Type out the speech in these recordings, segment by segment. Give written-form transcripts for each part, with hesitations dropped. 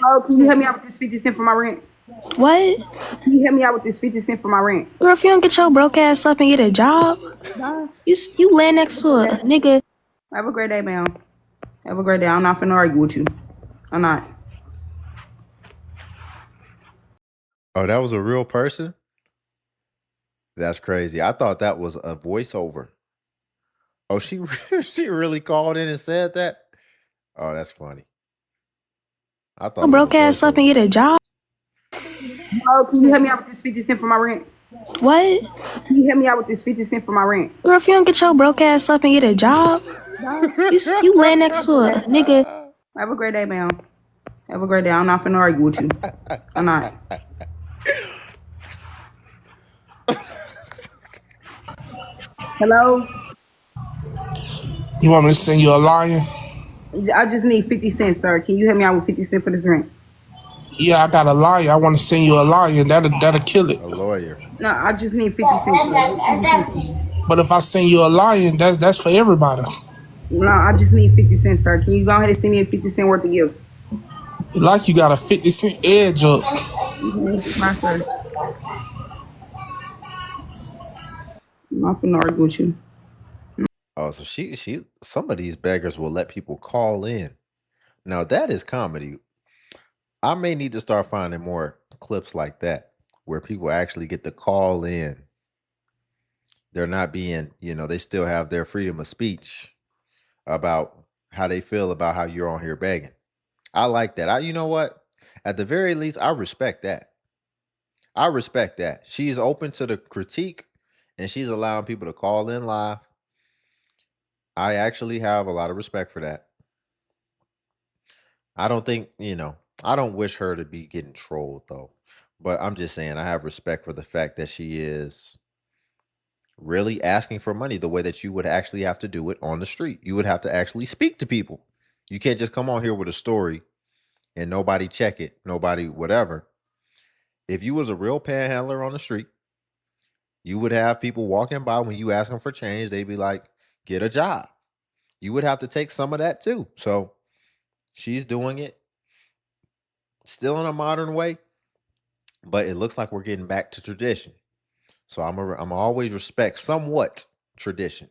Oh, can you help me out with this 50 cent for my rent? What? Can you help me out with this 50 cent for my rent? Girl, if you don't get your broke ass up and get a job, Bye. you lay next to a nigga. Have a great day, ma'am. Have a great day. I'm not finna argue with you. I'm not. Oh, that was a real person? That's crazy. I thought that was a voiceover. Oh, she she really called in and said that? Oh, that's funny. I thought it was a Broke ass up and voiceover. get a job. Oh, can you help me out with this 50 cent for my rent? What? Can you help me out with this 50 cent for my rent? Girl, if you don't get your broke ass up and get a job, you lay next to a nigga. Have a great day, ma'am. Have a great day. I'm not finna argue with you. I'm not. Hello? You want me to send you a lion? I just need 50 cents, sir. Can you help me out with 50 cents for this rent? Yeah, I got a lion. I want to send you a lion. That'll kill it. A lawyer. No, I just need 50 cents. Sir. But if I send you a lion, that's for everybody. No, I just need 50 cents, sir. Can you go ahead and send me a 50 cent worth of gifts? Like you got a 50-cent edge up. My sir. I'm not finna argue with you. Oh, so she some of these beggars will let people call in. Now that is comedy. I may need to start finding more clips like that where people actually get to call in. They're not being, they still have their freedom of speech about how they feel about how you're on here begging. I like that. You know what? At the very least, I respect that. I respect that. She's open to the critique and she's allowing people to call in live. I actually have a lot of respect for that. I don't think, I don't wish her to be getting trolled though. But I'm just saying I have respect for the fact that she is really asking for money the way that you would actually have to do it on the street. You would have to actually speak to people. You can't just come on here with a story and nobody check it, nobody whatever. If you was a real panhandler on the street, you would have people walking by when you ask them for change. They'd be like, get a job. You would have to take some of that too. So she's doing it still in a modern way, but it looks like we're getting back to tradition. So I'm always respect somewhat tradition.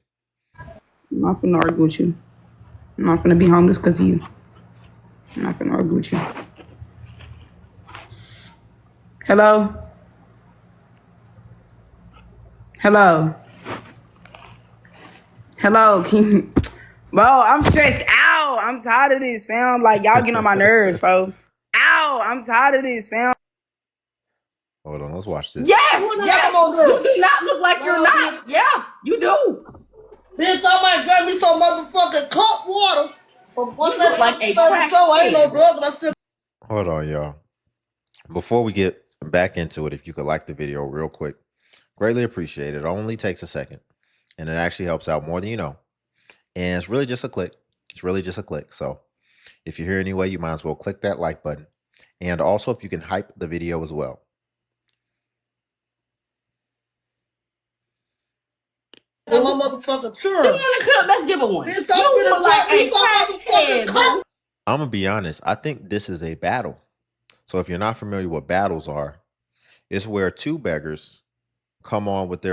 I'm not finna argue with you. I'm not finna be homeless because of you. I'm not finna argue with you. Hello? Hello? Hello? Bro, I'm stressed out. I'm tired of this, fam. Like, y'all getting on my nerves, bro. Ow, I'm tired of this, fam. Hold on, let's watch this. Yes, yes. You do not look like you're not. Yeah, you do. Bitch, I might grab me some motherfucking cup water. But what's that like a crack? I ain't no drug, but I still. Hold on, y'all. Before we get back into it, if you could like the video real quick, greatly appreciate it. It only takes a second, and it actually helps out more than you know. And it's really just a click. It's really just a click. So if you're here anyway, you might as well click that like button. And also, if you can hype the video as well. I'm a motherfucking church. Let's give it one. Bitch, I'm gonna like a motherfucking cup. I'm gonna be honest. I think this is a battle. So if you're not familiar what battles are, it's where two beggars come on with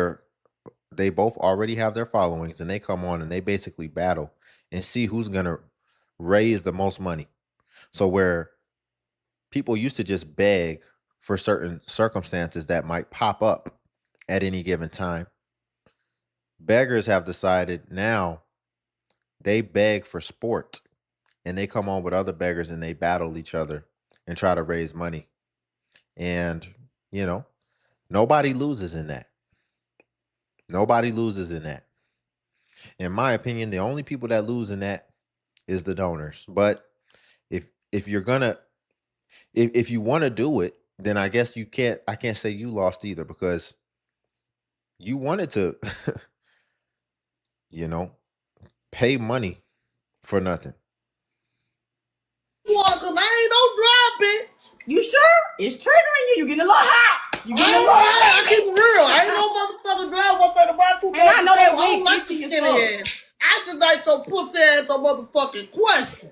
they both already have their followings and they come on and they basically battle and see who's gonna raise the most money. So where people used to just beg for certain circumstances that might pop up at any given time, beggars have decided now they beg for sport and they come on with other beggars and they battle each other and try to raise money. And, nobody loses in that. Nobody loses in that. In my opinion, the only people that lose in that is the donors. But if you're gonna if you want to do it, then I guess I can't say you lost either because you wanted to pay money for nothing. Cause I ain't no dry bitch. You sure? It's triggering you. You getting a little hot. You getting a little hot. I keep it real. I ain't no motherfucking dry one for the buy two. And I know that I don't wig like itchy the as skinny fuck. ass. I just like some pussy ass a motherfucking question.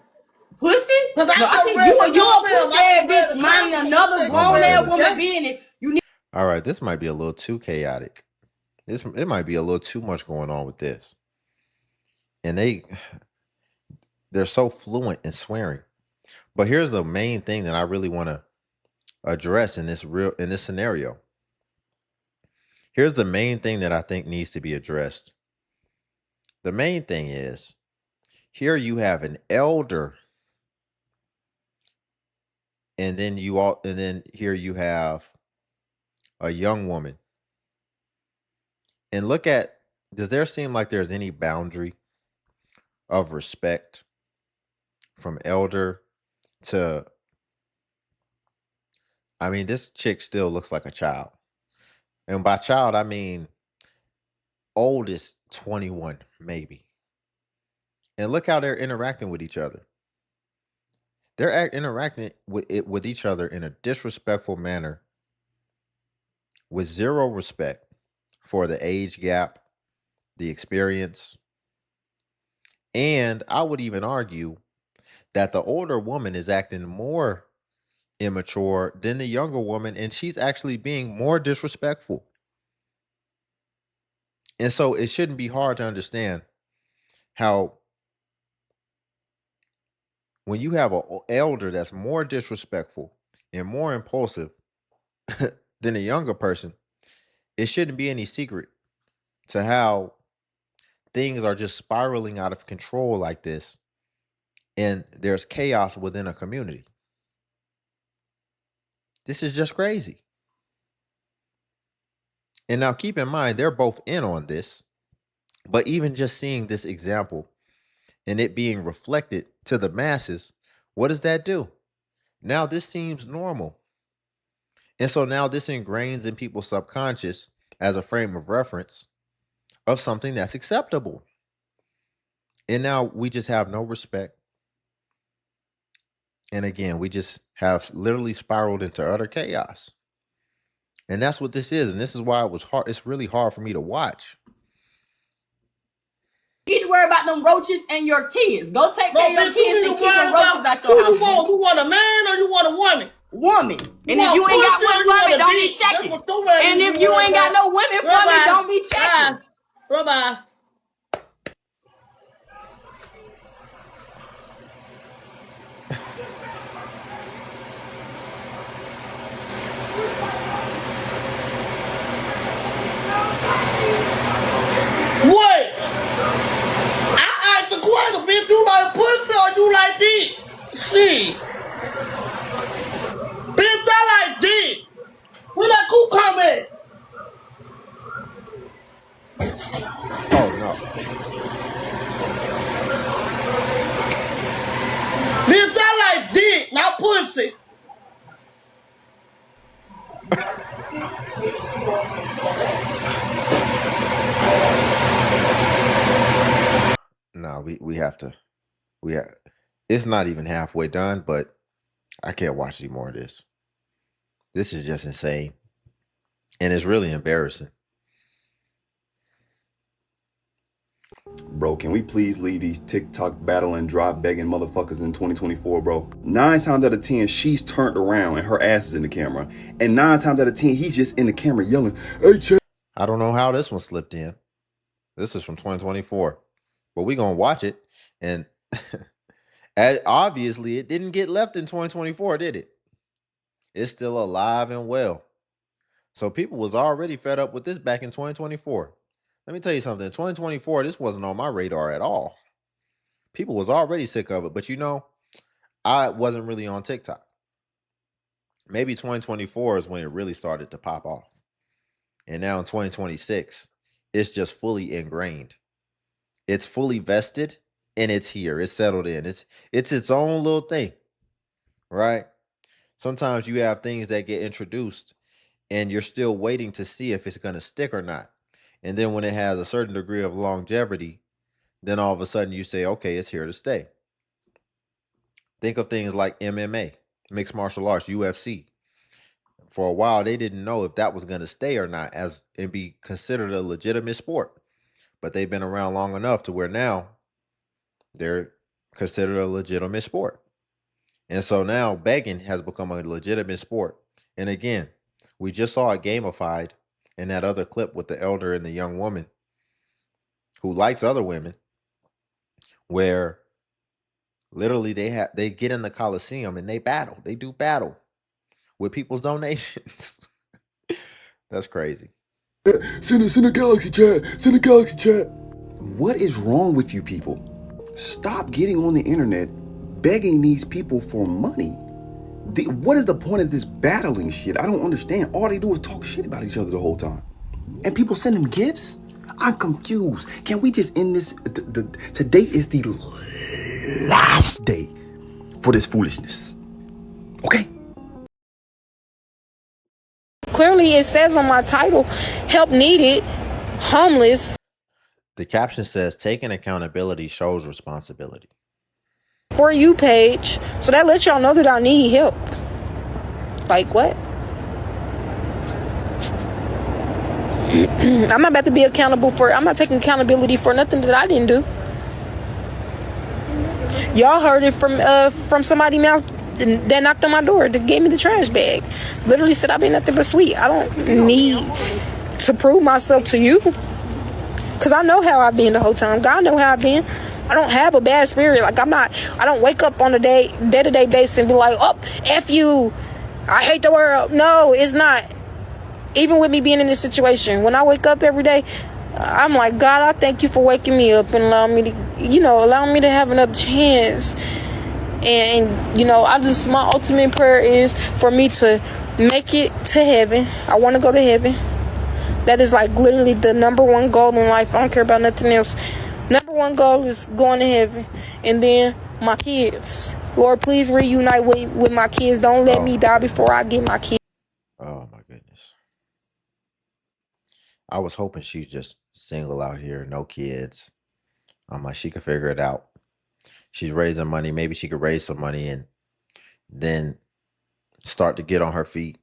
Pussy? Cause I No, I just think read you the a comments. pussy I ass just read bitch the minding comments. another I think Oh you my grown read ass the goodness. woman chat. business. You need All right, this might be a little too chaotic. It might be a little too much going on with this. And they're so fluent in swearing. But here's the main thing that I really want to address in this scenario. Here's the main thing that I think needs to be addressed. The main thing is here you have an elder, and then here you have a young woman. And does there seem like there's any boundary of respect from elder to, I mean, this chick still looks like a child. And by child, I mean oldest 21, maybe. And look how they're interacting with each other. They're interacting with each other in a disrespectful manner with zero respect for the age gap, the experience. And I would even argue that the older woman is acting more immature than the younger woman, and she's actually being more disrespectful. And so it shouldn't be hard to understand how when you have an elder that's more disrespectful and more impulsive than a younger person, it shouldn't be any secret to how things are just spiraling out of control like this, and there's chaos within a community. This is just crazy. And now keep in mind, they're both in on this, but even just seeing this example and it being reflected to the masses, what does that do? Now this seems normal. And so now this ingrains in people's subconscious as a frame of reference of something that's acceptable. And now we just have no respect. And again, we just have literally spiraled into utter chaos. And that's what this is. And this is why it was hard. It's really hard for me to watch. You need to worry about them roaches and your kids. Go take care of your Bitch, you kids need and to keep worry them roaches about out who your house. you want. You want a man or you want a woman? Woman. You And if want you ain't got pussy or one you for want me, a don't be dick? That's checking. what your ass And need to if be you worried ain't got about. no women for me, Bye-bye. don't be checking. Bye-bye. What? I asked the question, bitch. You like pussy or you like dick? Shit. Bitch, I like dick. Where that cool come at? Oh no. Bitch, I like dick, not pussy. No, we have to it's not even halfway done, but I can't watch any more of this. This is just insane. And it's really embarrassing. Bro, can we please leave these TikTok battle and drop begging motherfuckers in 2024, bro? 9 times out of 10, she's turned around and her ass is in the camera. And 9 times out of 10, he's just in the camera yelling, "Hey, Ch-" I don't know how this one slipped in. This is from 2024. But we're going to watch it. And obviously, it didn't get left in 2024, did it? It's still alive and well. So people was already fed up with this back in 2024. Let me tell you something. In 2024, this wasn't on my radar at all. People was already sick of it. But I wasn't really on TikTok. Maybe 2024 is when it really started to pop off. And now in 2026, it's just fully ingrained. It's fully vested and it's here. It's settled in. It's its own little thing. Right? Sometimes you have things that get introduced and you're still waiting to see if it's going to stick or not. And then when it has a certain degree of longevity, then all of a sudden you say, okay, it's here to stay. Think of things like MMA, mixed martial arts, UFC. For a while, they didn't know if that was going to stay or not and be considered a legitimate sport. But they've been around long enough to where now they're considered a legitimate sport. And so now begging has become a legitimate sport. And again, we just saw it gamified in that other clip with the elder and the young woman who likes other women, where literally they get in the Coliseum and they battle. They do battle with people's donations. That's crazy. Send a galaxy chat. Send a galaxy chat. What is wrong with you people? Stop getting on the internet begging these people for money. What is the point of this battling shit? I don't understand. All they do is talk shit about each other the whole time. And people send them gifts? I'm confused. Can we just end this? Today is the last day for this foolishness. Okay? Clearly, it says on my title, help needed, homeless. The caption says, taking accountability shows responsibility. For you page. So that lets y'all know that I need help. Like what? I'm not about to be accountable for, I'm not taking accountability for nothing that I didn't do. Y'all heard it from somebody mouth that knocked on my door, that gave me the trash bag. Literally said I've been nothing but sweet. I don't need to prove myself to you. Because I know how I've been the whole time. God know how I've been. I don't have a bad spirit. Like I don't wake up on a day-to-day basis and be like, oh, F you. I hate the world. No, it's not. Even with me being in this situation, when I wake up every day, I'm like, God, I thank you for waking me up and allowing me to have another chance. And my ultimate prayer is for me to make it to heaven. I want to go to heaven. That is like literally the number one goal in life. I don't care about nothing else. Number one goal is going to heaven. And then my kids. Lord, please reunite with my kids. Don't let me die before I get my kids. Oh my goodness. I was hoping she'd just single out here, no kids. I'm like, she could figure it out. She's raising money. Maybe she could raise some money and then start to get on her feet.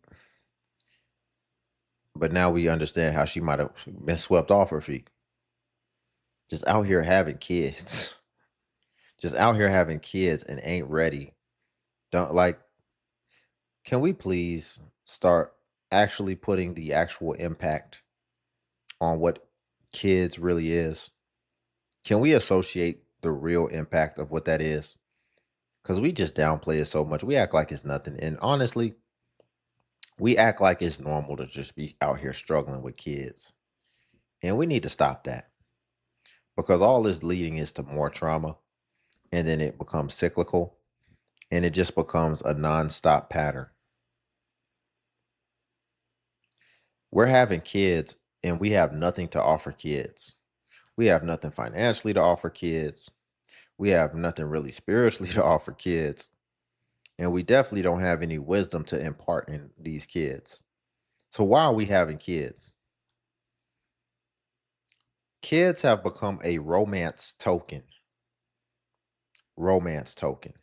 But now we understand how she might have been swept off her feet. Just out here having kids. Just out here having kids and ain't ready. Can we please start actually putting the actual impact on what kids really is? Can we associate the real impact of what that is? Because we just downplay it so much. We act like it's nothing. And honestly, we act like it's normal to just be out here struggling with kids. And we need to stop that. Because all this leading is to more trauma. And then it becomes cyclical. And it just becomes a nonstop pattern. We're having kids and we have nothing to offer kids. We have nothing financially to offer kids. We have nothing really spiritually to offer kids. And we definitely don't have any wisdom to impart in these kids. So why are we having kids? Kids have become a romance token. Romance token.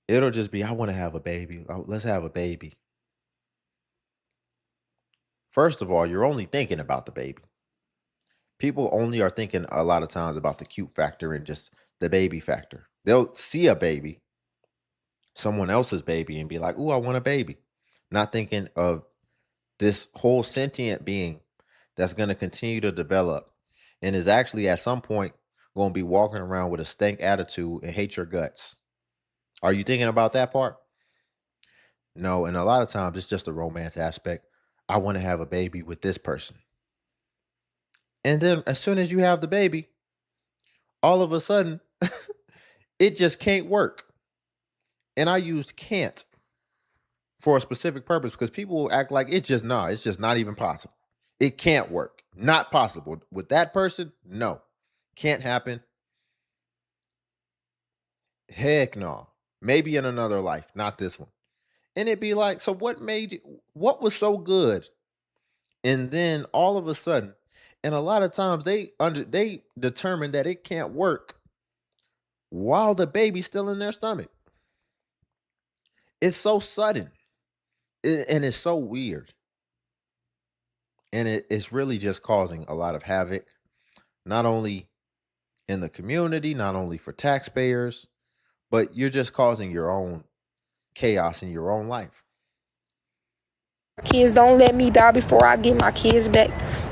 It'll just be, I want to have a baby. Let's have a baby. First of all, you're only thinking about the baby. People only are thinking a lot of times about the cute factor and just the baby factor. They'll see a baby, someone else's baby, and be like, ooh, I want a baby. Not thinking of this whole sentient being that's going to continue to develop and is actually at some point going to be walking around with a stank attitude and hate your guts. Are you thinking about that part? No, and a lot of times it's just a romance aspect. I want to have a baby with this person. And then as soon as you have the baby, all of a sudden, it just can't work. And I used can't for a specific purpose because people will act like it's just not even possible. It can't work. Not possible. With that person, no. Can't happen. Heck no. Maybe in another life, not this one. And it'd be like, so what what was so good? And then all of a sudden, and a lot of times they determine that it can't work while the baby's still in their stomach. It's so sudden. And it's so weird. And it's really just causing a lot of havoc, not only in the community, not only for taxpayers, but you're just causing your own chaos in your own life. Kids, don't let me die before I get my kids back.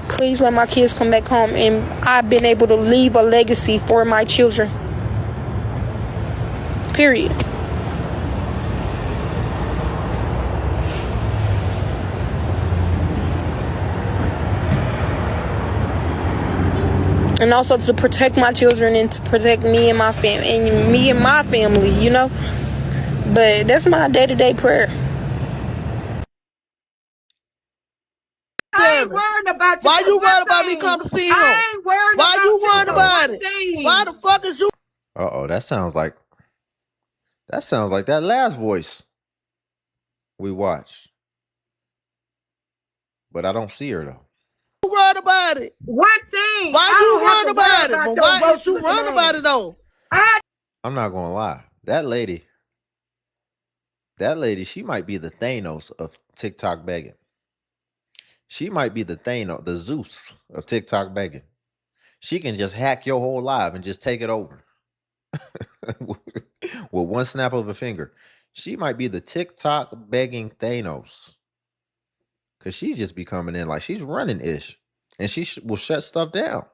Please let my kids come back home, and I've been able to leave a legacy for my children. Period. And also to protect my children and to protect me and my family, you know. But that's my day-to-day prayer. I ain't worried about you. Why you worried about me coming to see him? I ain't worried about you. Why you worried about it? Why the fuck is you? That sounds like that last voice we watched. But I don't see her though. You worried about it? One thing. Why you worried about it? But why is you worried about it though? I'm not gonna lie. That lady, she might be the Thanos of TikTok begging. She might be the Thanos, the Zeus of TikTok begging. She can just hack your whole life and just take it over. With one snap of a finger. She might be the TikTok begging Thanos. Because she just be coming in like she's running ish. And she will shut stuff down.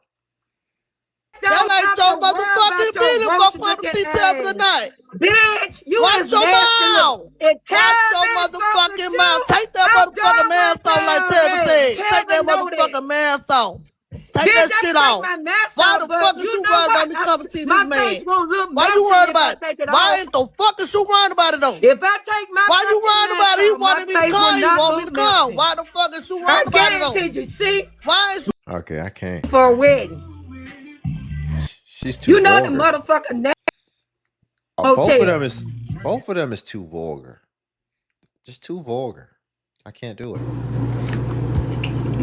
That like your motherfucking business gonna put the detail for the night. Bitch, you watch your mouth. Watch your motherfucking mouth. Take that motherfucking mask off like Tevin said. Take that motherfucking mask off. Take that shit off. Why the fuck is you worried about me coming to see this man? Why you worried about it? Why ain't the fuck is you worried about it though? If I take my why you worried about it? He wanted me to come. He want me to come. Why the fuck is you worried about it though? See? Why is you okay, I can't. For a wedding. She's too vulgar. You know the motherfucking name. Both of them is too vulgar. Just too vulgar. I can't do it.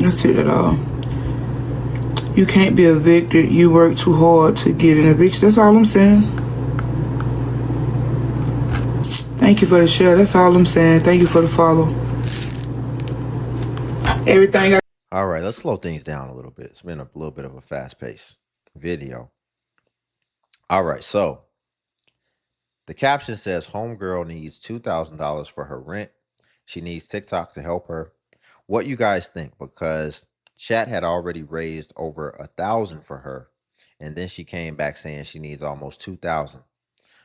That's it at all. You can't be evicted. You work too hard to get an eviction. That's all I'm saying. Thank you for the share. That's all I'm saying. Thank you for the follow. Everything all right, let's slow things down a little bit. It's been a little bit of a fast-paced video. All right, so the caption says homegirl needs $2,000 for her rent. She needs TikTok to help her. What you guys think? Because chat had already raised over 1,000 for her, and then she came back saying she needs almost 2,000.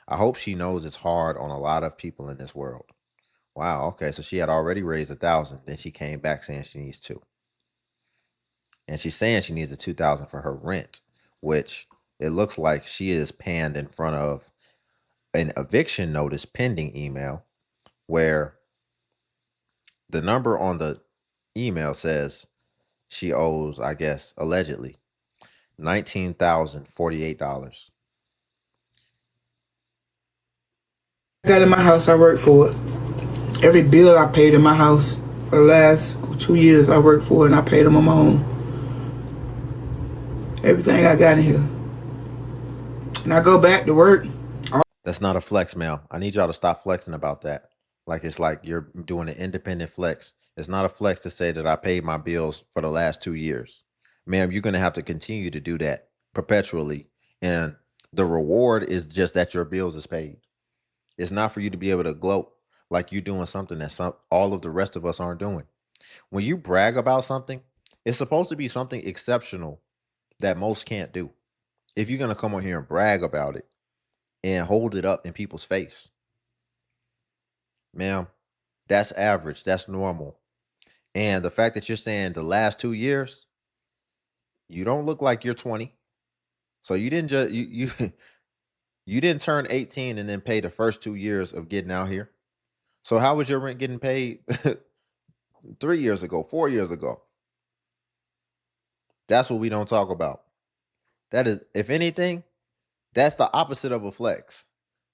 I hope she knows it's hard on a lot of people in this world. Wow, okay, so she had already raised 1,000, then she came back saying she needs 2. And she's saying she needs the 2,000 for her rent, which it looks like she is panned in front of an eviction notice pending email where the number on the email says she owes, I guess, allegedly, $19,048. I got in my house, I worked for it. Every bill I paid in my house for the last 2 years, I worked for it and I paid them on my own. Everything I got in here. And I go back to work. That's not a flex, Mel. I need y'all to stop flexing about that. Like it's like you're doing an independent flex. It's not a flex to say that I paid my bills for the last 2 years. Ma'am, you're going to have to continue to do that perpetually. And the reward is just that your bills is paid. It's not for you to be able to gloat like you're doing something that all of the rest of us aren't doing. When you brag about something, it's supposed to be something exceptional that most can't do. If you're going to come on here and brag about it and hold it up in people's face, ma'am, that's average. That's normal. And the fact that you're saying the last 2 years, you don't look like you're 20. So you didn't just you didn't turn 18 and then pay the first 2 years of getting out here. So how was your rent getting paid 3 years ago, 4 years ago? That's what we don't talk about. That is, if anything, that's the opposite of a flex.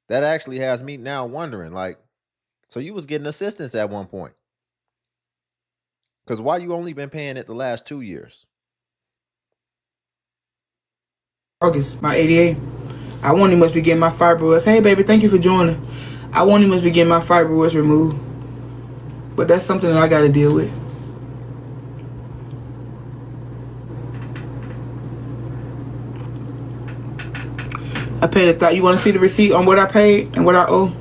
That actually has me now wondering, like, so you was getting assistance at one point. Because why you only been paying it the last 2 years? August, my 88. I want he must be getting my fibroids. Hey, baby, thank you for joining. I want he must be getting my fibroids removed. But that's something that I got to deal with. I paid you want to see the receipt on what I paid and what I owe?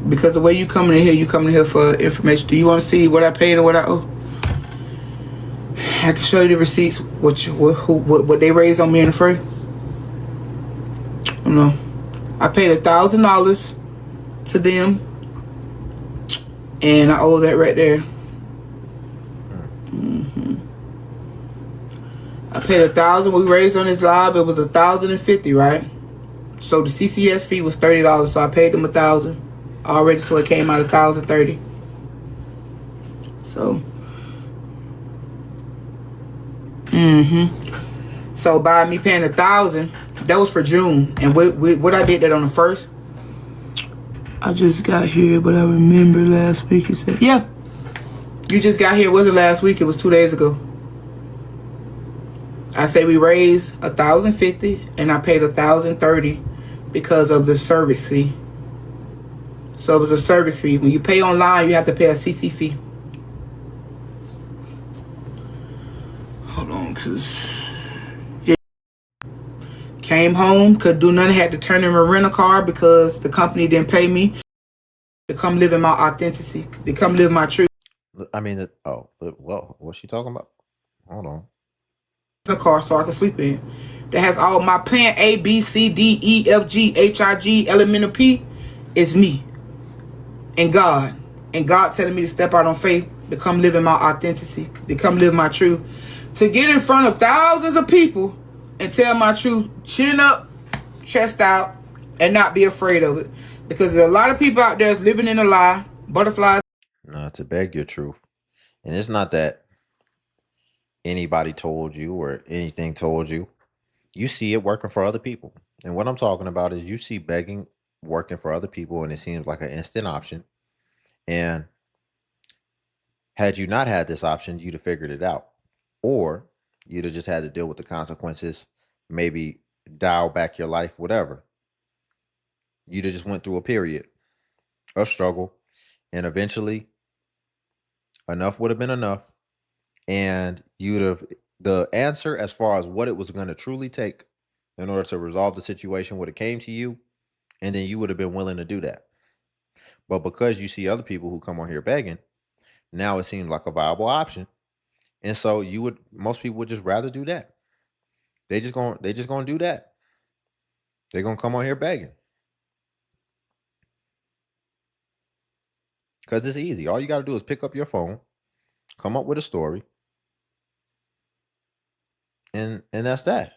Because the way you coming in here, you coming in here for information. Do you want to see what I paid and what I owe? I can show you the receipts. What they raised on me in the first. No, I paid $1,000 to them, and I owe that right there. I paid $1,000. We raised on this live. It was $1,050, right? So the CCS fee was $30. So I paid them $1,000 already. So it came out $1,030. So, So by me paying $1,000, that was for June. And what I did that on the 1st. I just got here, but I remember last week you said, yeah, you just got here. It wasn't last week. It was 2 days ago. I say we raised $1,050, and I paid $1,030 because of the service fee. So it was a service fee. When you pay online, you have to pay a CC fee. Hold on, cause came home, could do nothing, had to turn in a rental car because the company didn't pay me to come live in my authenticity, to come live my truth. I mean, well, what's she talking about? Hold on. The car so I can sleep in. That has all my plan A, B, C, D, E, F, G, H, I, G, element of P is me and God. And God telling me to step out on faith, to come live in my authenticity, to come live my truth, to get in front of thousands of people and tell my truth, chin up, chest out, and not be afraid of it. Because there's a lot of people out there living in a lie, butterflies. No, to beg your truth. And it's not that anybody told you or anything told you. You see it working for other people. And what I'm talking about is you see begging working for other people, and it seems like an instant option. And had you not had this option, you'd have figured it out. Or you'd have just had to deal with the consequences, maybe dial back your life, whatever. You'd have just went through a period of struggle, and eventually enough would have been enough. And you'd have, the answer as far as what it was going to truly take in order to resolve the situation would have came to you, and then you would have been willing to do that. But because you see other people who come on here begging, now it seems like a viable option. And so most people would just rather do that. They just gonna do that. They're gonna come on here begging. Because it's easy. All you gotta do is pick up your phone, come up with a story, and that's that.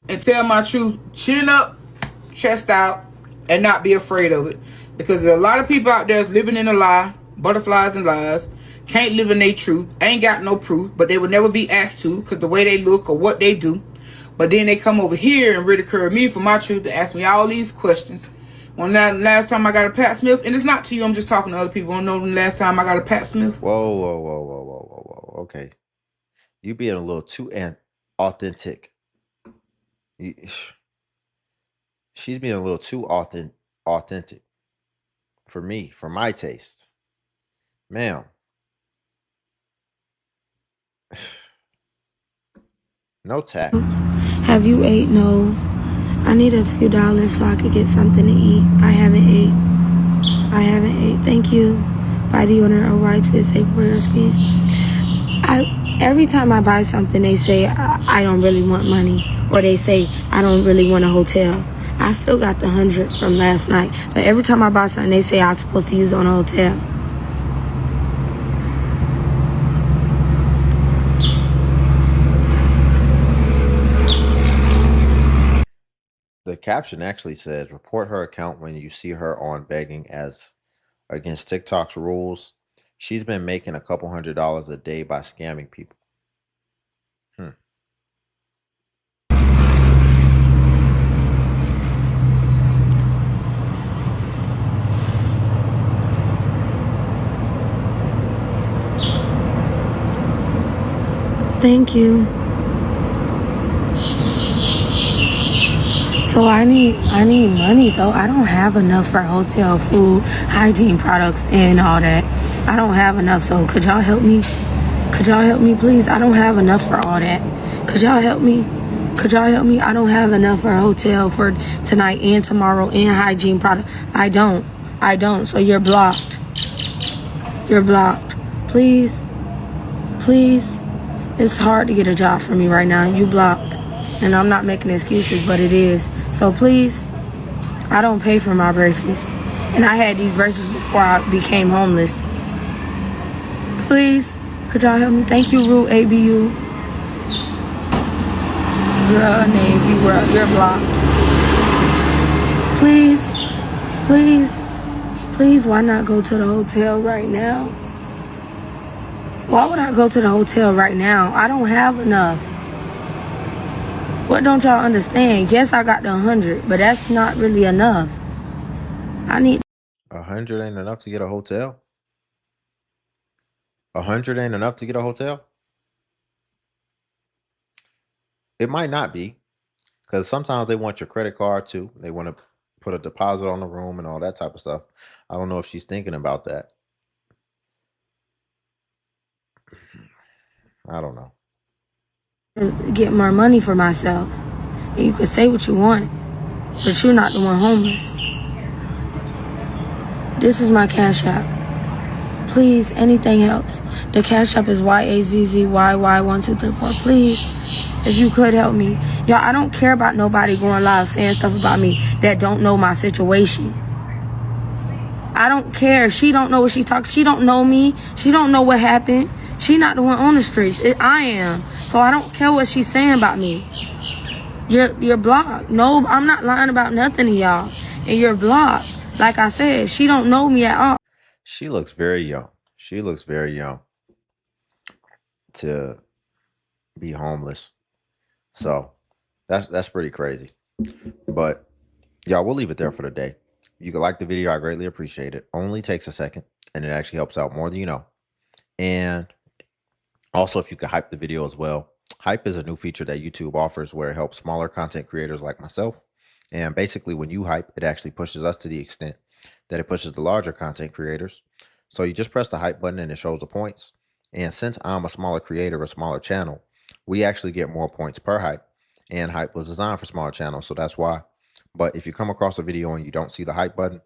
And tell my truth, chin up, chest out, and not be afraid of it. Because there's a lot of people out there living in a lie, butterflies and lies, can't live in their truth, ain't got no proof, but they would never be asked to because the way they look or what they do. But then they come over here and ridicule me for my truth to ask me all these questions. When last time I got a Pat Smith, and it's not to you, I'm just talking to other people. I don't know the last time I got a Pat Smith. Whoa. Okay. You being a little too authentic. She's being a little too authentic for me, for my taste. Ma'am. No tact. Have you ate? No. I need a few dollars so I could get something to eat. I haven't ate. Thank you. Buy deodorant or wipes that safe for your skin. Every time I buy something, they say I don't really want money, or they say I don't really want a hotel. I still got the 100 from last night, but every time I buy something, they say I'm supposed to use it on a hotel. The caption actually says, report her account when you see her on begging as against TikTok's rules. She's been making a couple $100s a day by scamming people. Thank you. So I need money though. I don't have enough for hotel, food, hygiene products, and all that. I don't have enough. So could y'all help me? Could y'all help me, please? I don't have enough for all that. Could y'all help me? Could y'all help me? I don't have enough for a hotel for tonight and tomorrow and hygiene product. I don't. So you're blocked. You're blocked. Please. Please. It's hard to get a job for me right now. You blocked. And I'm not making excuses, but it is. So please. I don't pay for my braces. And I had these braces before I became homeless. Please. Could y'all help me? Thank you, Root ABU. Girl, name, you're blocked. Please, please, why not go to the hotel right now? Why would I go to the hotel right now? I don't have enough. What don't y'all understand? Yes, I got the 100, but that's not really enough. I need 100 ain't enough to get a hotel? 100 ain't enough to get a hotel? It might not be, because sometimes they want your credit card too. They want to put a deposit on the room and all that type of stuff. I don't know if she's thinking about that. I don't know. get more money for myself. And you can say what you want, but you're not the one homeless. This is my Cash App. Please, anything helps. The Cash App is YAZZYY1234. Please, if you could help me. Y'all, I don't care about nobody going live saying stuff about me that don't know my situation. I don't care. She don't know what she talks. She don't know me. She don't know what happened. She not the one on the streets. I am. So I don't care what she's saying about me. You're blocked. No, I'm not lying about nothing to y'all. And you're blocked. Like I said, she don't know me at all. She looks very young. She looks very young to be homeless. So that's pretty crazy. But y'all, we'll leave it there for the day. You can like the video. I greatly appreciate it. Only takes a second, and it actually helps out more than you know. And also, if you could hype the video as well. Hype is a new feature that YouTube offers where it helps smaller content creators like myself. And basically, when you hype, it actually pushes us to the extent that it pushes the larger content creators. So you just press the hype button and it shows the points. And since I'm a smaller creator, a smaller channel, we actually get more points per hype. And hype was designed for smaller channels, so that's why. But if you come across a video and you don't see the hype button,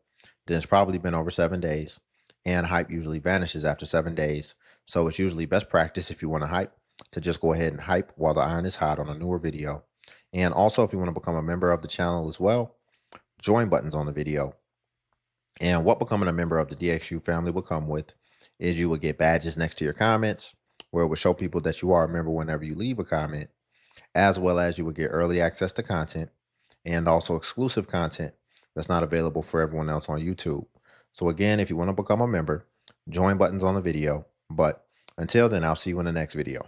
then it's probably been over 7 days. And hype usually vanishes after 7 days. So it's usually best practice if you want to hype to just go ahead and hype while the iron is hot on a newer video. And also, if you want to become a member of the channel as well, join buttons on the video. And what becoming a member of the DXU family will come with is you will get badges next to your comments where it will show people that you are a member whenever you leave a comment, as well as you will get early access to content and also exclusive content that's not available for everyone else on YouTube. So again, if you want to become a member, join buttons on the video. But until then, I'll see you in the next video.